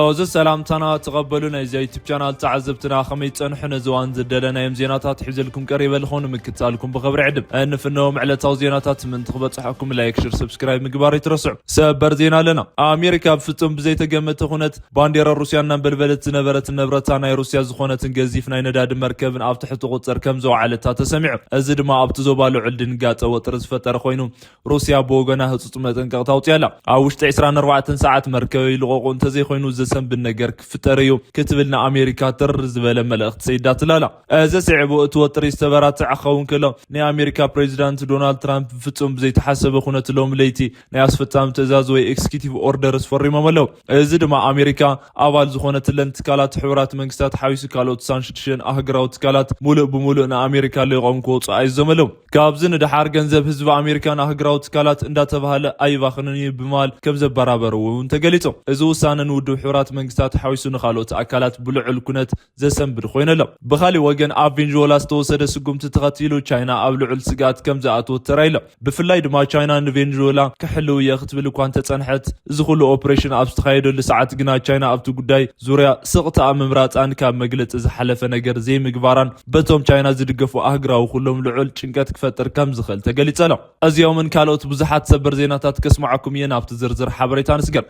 اوز السلام تانا تقبلونا زي يوتيوب قناه تعذبتنا خميس صنحنا زوان زدلنا يم زيناتات حزلكم قريبه لكم مكتالكم بخبر عدم ان فنوم على تو زيناتات من تخبصحكم لايك شير سبسكرايب مقبار يترسع سبر زينا لنا امريكا بفصم بزي تقمت خونت باندير روسيانا بلبلت زنبرت نبرتانا روسيا زخونت نغزيفنا نዳድ مركبن اب تحت قصر كم زو علتا تسمع از دما اب تزوبالو علدن قاطه وطرز فتر خوينو روسيا بوغنا هصصمت انقطاوت يلا اوشت 24 ساعات مركب يلقون تزي خوينو زسم بالنجر كفتريو كتبلنا امريكا ترز بلا ملأخت سيدات لا از سعبو توتر استبرات عخون كلو ني امريكا بريزيدنت دونالد ترامب فتصم بزي تحسب خونت لهم ليتي ني اسفتام تزاز وي اكسكيوتيف اوردرز فريمو ملو از دما امريكا ابال زخونت لنت كالات حورات منغستات حويس كالوت سانشتشن اهغراوت كالات مولو بمولو نا امريكا ليقوم كوص ايزملو كابزن دحار ገንዘብ ህዝብ አሜሪካና ህግራውት ካላት እንዳተባለ አይባخنني بمال كبز برابرو انتقليتو እዚ ውሳነን ውድ ሕራት መንግስታት ሓዊሱን ካልኦት አካላት ብልዑል ኩነት ዘሰንብድ ኮይነሎ በኻሊ ወገን ኣብ ቬንዙዌላ ዝተወሰደ ስጉምቲ ተኸቲሉ ቻይና ኣብ ልዑል ስጋት ከም ዝኣትወ ተራይሎ ብፍላይ ድማ ቻይና ንቬንዙዌላ ክሕልው የኽትብል እኳ ተጸንሐት እዚ ኩሉ ኦፕሬሽን ኣብ ዝተኻየደሉ ሰዓት ግና ቻይና ኣብቲ ጉዳይ ዙርያ ስቕታ ምምራፃን ካብ መግለጽ ዝሓለፈ ነገር ዘይምግባራን በቶም ቻይና ዝድገፉ ኣህግራው ኩሎም ልዑል ጭንቀት ክፈጥር ከም ዝኽእል ተገሊጸሎ እዚኦምን ካልኦት ብዙሓት ሰበር ዜናታት ከስማዓኩም የን ኣብቲ ዝርዝር ሓበሬታ ንስገር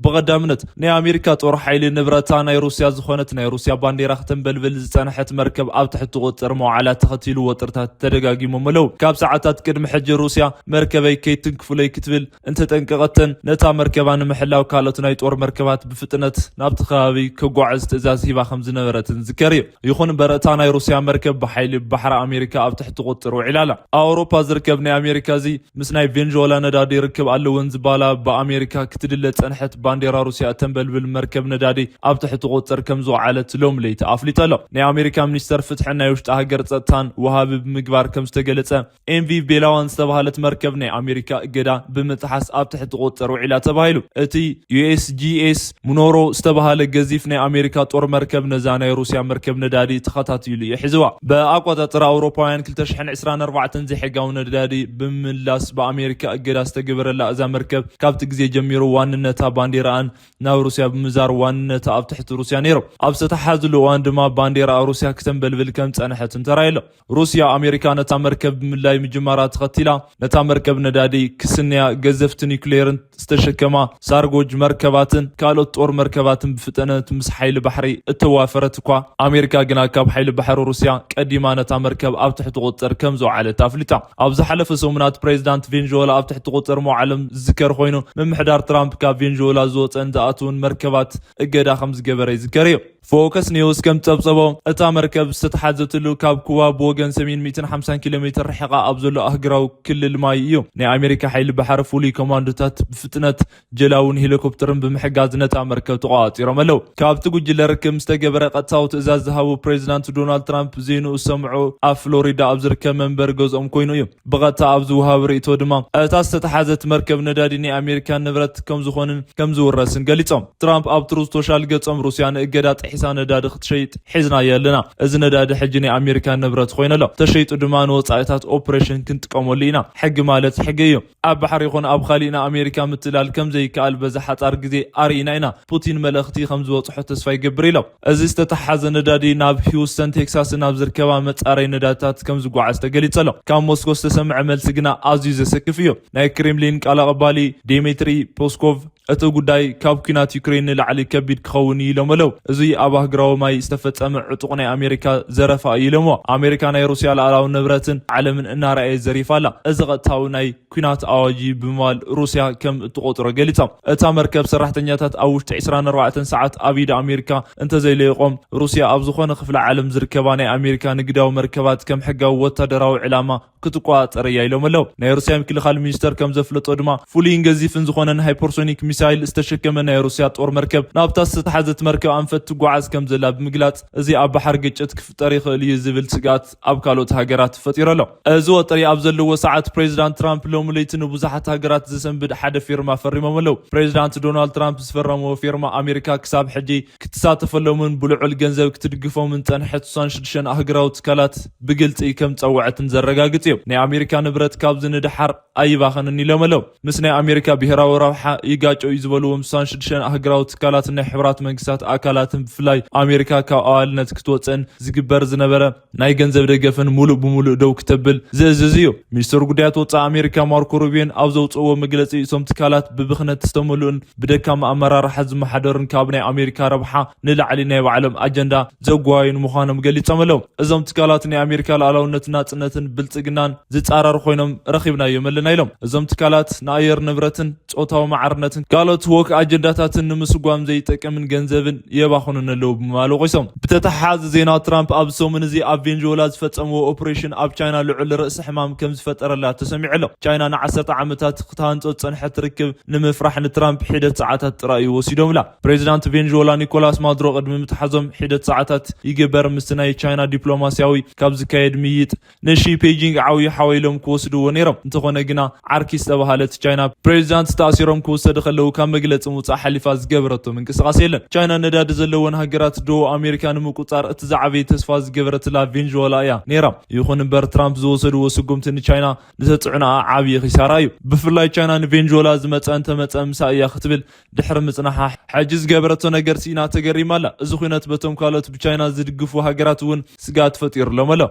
بقدامنت ني امريكا طور حيل نبرتا ناي روسيا زخونت ناي روسيا بانديرا ختنبلبل زصنحت مركب اب تحت قطر موعلا تختيلو وطرتا تدغاغيمو ملو كاب ساعات قدم حج روسيا مركبي كيتن كفلي كتبل انت تنققتن نتا مركبان محلاو كالوت ناي طور مركبات بفطنت نابت خابي كغعز تزاز هيبا خمز نبرتن ذكري يخون برتا ناي روسيا مركب بحيل بحر امريكا اب تحت قطر وعلالا اوروبا زركب ناي امريكا زي مسناي فينزويلا ندادي ركب على ونز بالا بامريكا كتدلت صنحت بانديرا روسيا تنبلبل مركب ندادي اب تحت قطر كم زو علت لوم ليت افليتالو ني امريكا منستر فتحنا يوشت هاجر صتان وهاب بمغبار كم استغلصه ام في بيلاوان استبهالت مركب ني امريكا اجدا بمتحس اب تحت قطر وعلا تبايلو اتي يو اس جي اس منورو استبهال غزيف ني امريكا طور مركب نزانا روسيا مركب ندادي تخاتاتيلو يحزوا باقوطر اوروباوያን 2024 زي حقاو ندادي بملاس بامريكا اجدا استغبرلا اذا مركب كابت غزي جميرو واننتا بانديران ناو روسيا بمزار واننتا اب تحت روسيا نيرو اب ستحازلو واندما بانديرا روسيا كتنبلبل كم صنحت انترايلو روسيا امريكا نتا مركب ملاي مجمرات تختيلا نتا مركب ندادي كسنيا غزفت نيوكليرن استشكما سارغوج مركباتن كالوت طور مركباتن بفطنت مس حيل بحري اتوافرت كوا امريكا غنا كاب حيل بحر روسيا قديما نتا مركب اب تحت قطر كم زو على تافليتا ابز حلف سومنات بريزيدنت فينزويلا اب تحت قطر معلم ذكر خوينو ممحدار ترامب كاب فينزويلا زوت انتاتون مركبات اجدا خمس جبري ذكريو فوكس نيوز كم تبصبو اتا مركب استتحازتلو كاب كوا بوغن 750 كيلومتر رحقه ابزلو اهغراو كل المايو ني امريكا حيل بحر فولي كوماندوتات بفطنت جلاون هليكوبترن بمحغاز نتا مركب تقاطيرو ملو كاب تجل ركم استجبر قطاو تزاز ذهبو بريزيدنت دونالد ترامب زينو سمعو افلوريدا ابزركه منبر غزوم كوينو يم بغتا ابزو هابريتو دما اتا استتحازت مركب ندادي ني امريكا نبرت كم زخونن كم زورسن غليصوم ترامب ابتروز سوشال غصم روسيا اجدا حسان نداد خشيط حزنا يلنا اذ نداد حجني امريكا نبرت خوينلو تشيط دمان وصايتات اوبريشن كنتقمولينا حق مالت حقيو اب بحر يكون اب خلينا امريكا متلال كم زي قال بزحطار غزي اريناينا بوتين ملختي خمز وصحو تسفا يغبريلو اذ استتحاز ندادي ناب هيوستن تكساس ناب زركبا مصاري نداتات كم زغعس تغليصلو كام موسكو استسمع ملسغنا ازيز سكفيو ناي كريملين قال قبالي ديمتري بوسكوف اتو غداي كابكينات يوكرين لعلي كبيد كخوني لملو ازي ابا غراو ماي استفصم عطقناي امريكا زرفا يلمو امريكا ناي روسيا لالاو نبرتن عالمن ان راي زريفالا ازغتاو ناي كينات اواجي بمال روسيا كم تقطر غليصم اتا مركب سرحتنياتات اوشت 24 ساعات ابيد امريكا انت زي ليقوم روسيا ابزخونه خفل عالم زركباني امريكا نغداو مركبات كم حقاو وتدراو علامه كتقاطر يايلملو ناي روسيا مكلخال مينستر كم زفلطو دما فولين غزيفن زخونن هايبرسونيك ميسايل استشكم ناي روسيا طور مركب نابتا ستحازت مركب انفت غعز كم زلا بمغلاط ازي اب بحر غچت كفطر يخل يزبل سغات اب كالوت هاجرات فطيرلو ازو طري ابزلو ساعات بريزيدنت ترامب لوم ليتن بزحت هاجرات زسنبد حدا فيرما فريمملو بريزيدنت دونالد ترامب سفرمو فيرما امريكا كساب حجي كتساتفلو من بلعل غنزب كتدغفو من تنحت 66 هاجراوت كالات بغلطي كم صوعتن زرغاغطيو ني امريكا نبرت كابز ندحر اي باخنني لملو مسني امريكا بهراو روحه يغاچ ይዋጨው ይዝበልዎም 66 ኣህግራዊ ትካላትን ናይ ሕብራት መንግስታት ኣካላትን ብፍላይ ኣሜሪካ ካብ ኣዋልነት ክትወፅን ዝግበር ዝነበረ ናይ ገንዘብ ደገፍን ሙሉእ ብሙሉእ ደው ክተብል ዝእዝዝ እዩ። ሚኒስትር ጉዳያት ወፃኢ ኣሜሪካ ማርኮ ሩቢዮን ኣብ ዘውፅዎ መግለፂ እቶም ትካላት ብብኽነት ዝተመልኡን ብደካማ ኣመራርሓ ዝመሓደርን ካብ ናይ ኣሜሪካ ረብሓ ንላዕሊ ናይ ባዕሎም ኣጀንዳ ዘጓዋዩን ምዃኖም ገሊፆም ኣለዉ። እዞም ትካላት ናይ ኣሜሪካ ሉዓላውነትን ናጽነትን ብልጽግናን ዝጻረሩ ኮይኖም ረኺብናዮም ኣለና ኢሎም። እዞም ትካላት ንኣየር ንብረትን ጾታዊ ማዕርነትን ካልኦት ወክ ኣጀንዳታትን ንምስጓም ዘይጠቅምን ገንዘብን የባኹኑን ኣለዉ ብምባሉ ቆይሶም። ብተተሓሓዚ ዜና ትራምፕ ኣብ ሰሙን እዚ ኣብ ቬንዙዌላ ዝፈጸምዎ ኦፕሬሽን ኣብ ቻይና ልዑል ርእሲ ሕማም ከም ዝፈጠረላ ተሰሚዑ ኣሎ። ቻይና ን10 ዓመታት ክተሃንጾ ዝጸንሐት ርክብ ንምፍራሕ ንትራምፕ ሒደት ሰዓታት ጥራይ ወሲዶምላ። ፕሬዚዳንት ቬንዙዌላ ኒኮላስ ማዱሮ ቅድሚ ምትሓዞም ሒደት ሰዓታት ይግበር ምስ ናይ ቻይና ዲፕሎማስያዊ ካብ ዝካየድ ምይጥ ንሺ ቤጂንግ ዓብዪ ሓወይሎም ክወስድዎ ነይሮም። እንተኾነ ግና ዓርኪ ዝተባሃለት ቻይና ፕሬዚዳንት ተኣሲሮም ክወሰዱ ከለዉ ካብ መግለፂ ምውፃእ ሓሊፋ ዝገበረቶ ምንቅስቃስ የለን። ቻይና ነዳዲ ዘለወን ሃገራት ደቡብ ኣሜሪካ ንምቁፃር እቲ ዝዓበየ ተስፋ ዝገበረትላ ቬንዙዌላ እያ ነይራ። ይኹን እምበር ትራምፕ ዝወሰድዎ ስጉምቲ ንቻይና ንተፅዕኖኣ ዓብዪ ኺሳራ እዩ። ብፍላይ ቻይና ንቬንዙዌላ ዝመፀ እንተመፀ ምሳእ እያ ክትብል ድሕሪ ምፅናሓ ሕጂ ዝገበረቶ ነገር ሲኢና ተገሪማ ኣላ። እዚ ኩነት በቶም ካልኦት ብቻይና ዝድግፉ ሃገራት እውን ስጋት ፈጢሩሎም ኣሎ።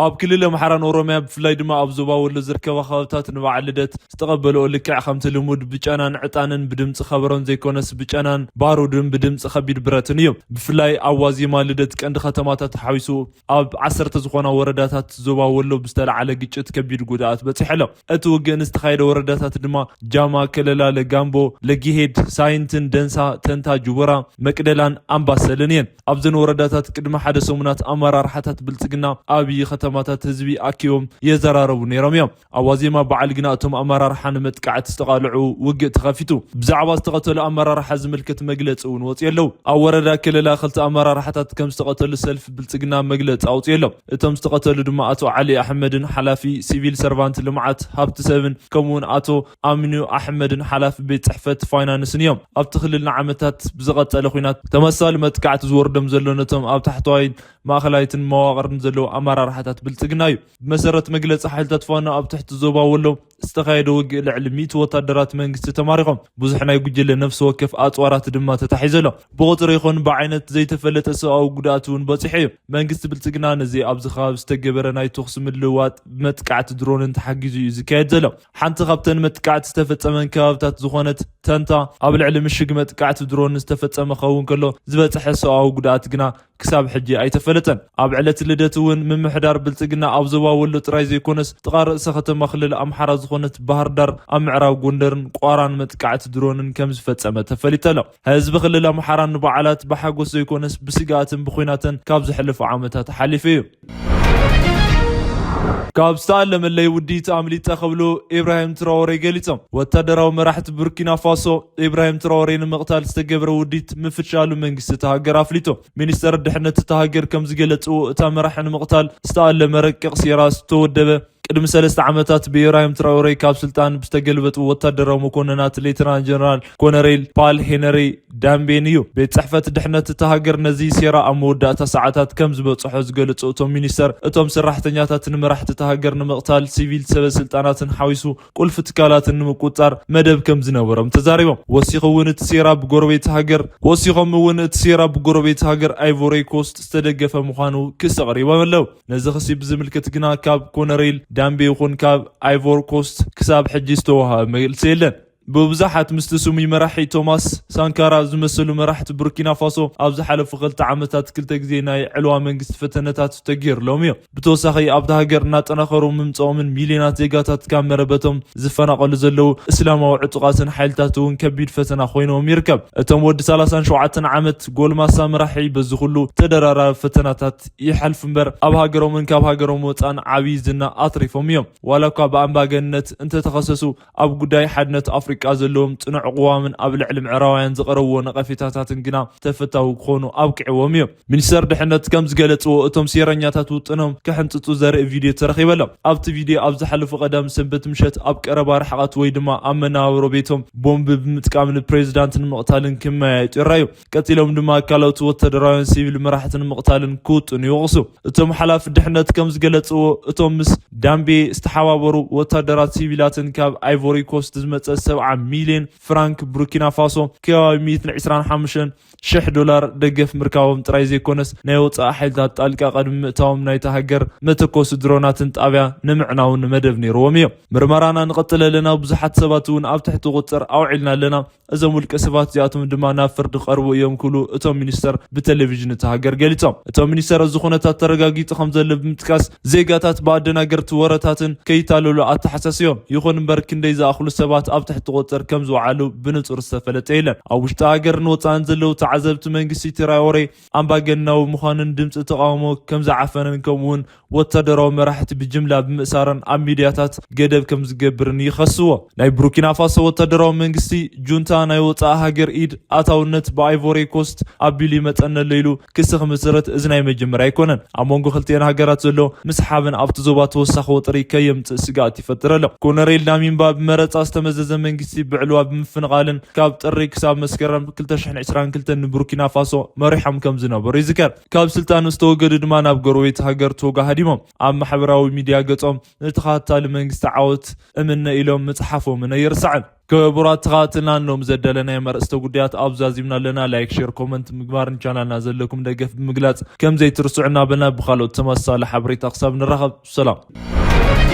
ኣብ ክልል ኣምሓራን ኦሮምያ ብፍላይ ድማ ኣብ ዞባ ወሎ ዝርከባ ከባብታት ንበዓል ልደት ዝተቐበልኦ ልክዕ ከምቲ ልሙድ ብጨናን ዕጣንን ብድምፂ ከበሮን ዘይኮነስ ብጨናን ባሩድን ብድምፂ ከቢድ ብረትን እዮም። ብፍላይ ኣብ ዋዜማ ልደት ቀንዲ ከተማታት ሓዊሱ ኣብ 10 ዝኾና ወረዳታት ዞባ ወሎ ብዝተለዓለ ግጭት ከቢድ ጉድኣት በፂሑ ኣሎ። እቲ ውግእ ንዝተኻየደ ወረዳታት ድማ ጃማ፣ ከለላ፣ ለጋምቦ፣ ለጊሄድ፣ ሳይንትን፣ ደንሳ፣ ተንታ፣ ጅቡራ፣ መቅደላን ኣምባሰልን እየን። ኣብዘን ወረዳታት ቅድሚ ሓደ ሰሙናት ኣመራርሓታት ብልጽግና ኣብዪ ከተማታት ህዝቢ ኣኪቦም የዘራረቡ ነይሮም እዮም። ኣብ ዋዜማ በዓል ግና እቶም ኣመራርሓ ንመጥቃዕቲ ዝተቃልዑ ውግእ ተኸፊቱ። ብዛዕባ ዝተቐተሉ ኣመራርሓ ዝምልክት መግለፂ እውን ወፂኡ ኣለዉ። ኣብ ወረዳ ከለላ 2 ኣመራርሓታት ከም ዝተቐተሉ ሰልፊ ብልጽግና መግለፂ ኣውፅኡ ኣሎም። እቶም ዝተቐተሉ ድማ ኣቶ ዓሊ ኣሕመድን ሓላፊ ሲቪል ሰርቫንት ልምዓት ሃብቲ ሰብን ከምኡውን ኣቶ ኣሚኑ ኣሕመድን ሓላፊ ቤት ጽሕፈት ፋይናንስን እዮም። ኣብቲ ክልል ንዓመታት ብዝቐፀለ ኩናት ተመሳሊ መጥቃዕቲ ዝወርዶም ዘሎ ነቶም ኣብ ታሕተዋይ ማእኸላይትን መዋቕርን ዘለዎ ኣመራርሓታት ብልጽግና እዩ። ብመሰረት መግለፂ ሓይልታት ፋኖ ኣብ ትሕቲ ዞባ ወሎ ዝተኻየደ ውግእ ልዕሊ 100 ወታደራት መንግስቲ ተማሪኾም ብዙሕ ናይ ጉጅለ ነፍሲ ወከፍ ኣፅዋራት ድማ ተታሒዙ ኣሎ። ብቁፅሪ ይኹን ብዓይነት ዘይተፈለጠ ሰብኣዊ ጉድኣት እውን በፂሑ እዩ። መንግስቲ ብልጽግና ነዚ ኣብዚ ከባቢ ዝተገበረ ናይ ተኹሲ ምልውዋጥ ብመጥቃዕቲ ድሮንን ተሓጊዙ እዩ ዝካየድ ዘሎ። ሓንቲ ካብተን መጥቃዕቲ ዝተፈፀመን ከባብታት ዝኾነት ተንታ ኣብ ልዕሊ ምሽግ መጥቃዕቲ ድሮን ዝተፈፀመ ኸውን ከሎ ዝበፅሐ ሰብኣዊ ጉድኣት ግና ክሳብ ሕጂ ኣይተፈለጠን። ኣብ ዕለት ልደት እውን ምምሕዳር ብልጽግና ኣብ ዞባ ወሎ ጥራይ ዘይኮነስ ጥቓ ርእሰ ከተማ ክልል ኣምሓራ ዝኾነት ባህር ዳር ኣብ ምዕራብ ጎንደርን ቋራን መጥቃዕቲ ድሮንን ከም ዝፈጸመ ተፈሊጡ ኣሎ። ህዝቢ ክልል ኣምሓራን ንበዓላት ብሓጎስ ዘይኮነስ ብስጋኣትን ብኹናትን ካብ ዝሕለፉ ዓመታት ሓሊፉ እዩ። ካብ ዝተኣለመለይ ውዲት ኣምሊጠ ክብሉ ኢብራሂም ትራኦሬ ገሊፆም። ወታደራዊ መራሕቲ ቡርኪና ፋሶ ኢብራሂም ትራኦሬ ንምቕታል ዝተገብረ ውዲት ምፍሻሉ መንግስቲ እታ ሃገር ኣፍሊጦ። ሚኒስተር ድሕነት እታ ሃገር ከም ዝገለጽዎ እታ መራሒ ንምቕታል ዝተኣለመ ረቂቕ ሴራ ዝተወደበ ቅድሚ 3 ዓመታት ብኢብራሂም ትራኦሬ ካብ ስልጣን ብዝተገልበጡ ወታደራዊ መኮንናት ሌተናንት ጀነራል ኮሎኔል ፓል ሄነሪ ዳምቤን እዩ። ቤት ጽሕፈት ድሕነት እታ ሃገር ነዚ ሴራ ኣብ መወዳእታ ሰዓታት ከም ዝበፅሖ ዝገልጹ እቶም ሚኒስተር እቶም ሰራሕተኛታት ንመራሕቲ እታ ሃገር ንምቕታል ሲቪል ሰበስልጣናትን ሓዊሱ ቁልፊ ትካላትን ንምቁፅጻር መደብ ከም ዝነበሮም ተዛሪቦም። ወሲኾም እውን እቲ ሴራ ብጎረቤት ሃገር አይቮሪ ኮስት ዝተደገፈ ምዃኑ ክስ ቀሪቦም ኣለዉ። ነዚ ክሲ ብዝምልክት ግና ካብ ኮሎኔል ዳምቤ ይኹን ካብ አይቮሪ ኮስት ክሳብ ሕጂ ዝተወሃበ መልሲ የለን። ብብዛሓት ምስቲ ስሙይ መራሒ ቶማስ ሳንካራ ዝመሰሉ መራሕቲ ቡርኪና ፋሶ ኣብ ዝሓለፉ 2 ዓመታት 2 ግዜ ናይ ዕልዋ መንግስቲ ፈተነታት ተገይሩሎም እዮም። ብተወሳኺ ኣብታ ሃገር እናጠናኸሩ ምምፅኦምን ሚልዮናት ዜጋታት ካብ መረበቶም ዝፈናቐሉ ዘለው እስላማዊ ዕጡቃትን ሓይልታት እውን ከቢድ ፈተና ኮይኖም ይርከብ። እቶም ወዲ 37 ዓመት ጎልማሳ መራሒ በዚ ኩሉ ተደራራቢ ፈተናታት ይሓልፉ እምበር ኣብ ሃገሮምን ካብ ሃገሮም ወፃን ዓብይ ዝና ኣትሪፎም እዮም። ዋላ እኳ ብኣምባገነንነት እንተተኸሰሱ ኣብ ጉዳይ ሓድነት ኣፍሪቃ ዘለዎም ጽኑዕ ቅዋምን ኣብ ልዕሊ ምዕራባውያን ዝቐረብዎ ነቐፌታታትን ግና ተፈታዊ ክኾኑ ኣብቅዕዎም እዮም። ሚኒስተር ድሕነት ከም ዝገለጽዎ እቶም ሴረኛታት ውጥኖም ክሕንጽጹ ዘርኢ ቪድዮ ተረኺበሎ። ኣብቲ ቪድዮ ኣብ ዝሓለፉ ቀዳም ሰንበት ምሸት ኣብ ቀረባ ርሕቐት ወይ ድማ ኣብ መነባብሮ ቤቶም ቦምቢ ብምጥቃም ንፕሬዚዳንትን ምቕታልን ክመያየጡ ይረኣዩ። ቀፂሎም ድማ ካልኦት ወተሃደራውያን ሲቪል መራሕትን ምቕታልን ክውጥኑ ይወቕሱ። እቶም ሓላፊ ድሕነት ከም ዝገለጽዎ እቶም ምስ ዳምቤ ዝተሓባበሩ ወተሃደራት ሲቪላትን ካብ አይቮሪ ኮስት ዝመጸ 70 ሚልዮን ፍራንክ ቡርኪና ፋሶ ከባቢ $125,000 ደገፍ ምርካቦም ጥራይ ዘይኮነስ ናይ ወጻኢ ሓይልታት ጣልቃ ቅድሚ ምእታዎም ናይቲ ሃገር መተኮሲ ድሮናትን ጣብያ ንምዕናውን መደብ ነይርዎም እዮም። ምርመራና ንቐጥል ኣለና፣ ብዙሓት ሰባት እውን ኣብ ትሕቲ ቁፅር ኣውዒልና ኣለና፣ እዞም ውልቀ ሰባት እዚኣቶም ድማ ናብ ፍርዲ ቀርቡ እዮም ክብሉ እቶም ሚኒስተር ብቴሌቪዥን እቲ ሃገር ገሊፆም። እቶም ሚኒስተር እዚ ኩነታት ተረጋጊጡ ከም ዘሎ ብምጥቃስ ዜጋታት ብኣደናገርቲ ወረታትን ከይታለሉ ኣተሓሳስዮም። ይኹን እምበር ክንደይ ዝኣኽሉ ሰባት ኣብ ትሕቲ ቁፅር ከም ዝወዓሉ ብንጹር ዝተፈለጠ የለን። ኣብ ውሽጢ ሃገርን ወፃእን ዘለው ተዓዘብቲ መንግስቲ ትራኦሬ ኣምባገነናዊ ምዃንን ድምፂ ተቃውሞ ከም ዝዓፈነን ከምኡውን ወተሃደራዊ መራሕቲ ብጅምላ ብምእሳርን ኣብ ሚድያታት ገደብ ከም ዝገብርን ይኸስዎ። ናይ ቡርኪና ፋሶ ወተሃደራዊ መንግስቲ ጁንታ ናይ ወፃኢ ሃገር ኢድ ኣታውነት ብአይቮሪ ኮስት ኣቢሉ ይመፀነ ኢሉ ክሲ ክምስረት እዚ ናይ መጀመርያ ኣይኮነን። ኣብ መንጎ ክልቲአን ሃገራት ዘሎ ምስሓብን ኣብቲ ዞባ ተወሳኺ ወጥሪ ከየምፅእ ስጋኣት ይፈጥር ኣሎ። ኮሎኔል ዳሚምባ ብመረፃ ዝተመዘዘ መንግስቲ ብዕልዋ ብምፍንቃልን ካብ ጥሪ ክሳብ መስከረም 2022 ንቡርኪና ፋሶ መሪሖም ከም ዝነበሩ ይዝከር። ካብ ስልጣን ዝተወገዱ ድማ ናብ ጎረቤት ሃገር ቶጋ ሃዲሞም ኣብ ማሕበራዊ ሚድያ ገጾም ንተኸታሊ መንግስቲ ዓወት እምነ ኢሎም መፅሓፎም ነይርስዓን። ክቡራት ተኸታተልቲ ዘደለና የመርእስተ ጉዳያት ኣብዛዚምና ኣለና። ላይክ፣ ሼር፣ ኮመንት ምግባርን ቻናልና ዘለኩም ደገፍ ብምግላጽ ከም ዘይትርስዑና በልና። ብኻልኦት ተመሳሳሊ ሓበሬታ ክሳብ ንራኸብ ሰላም።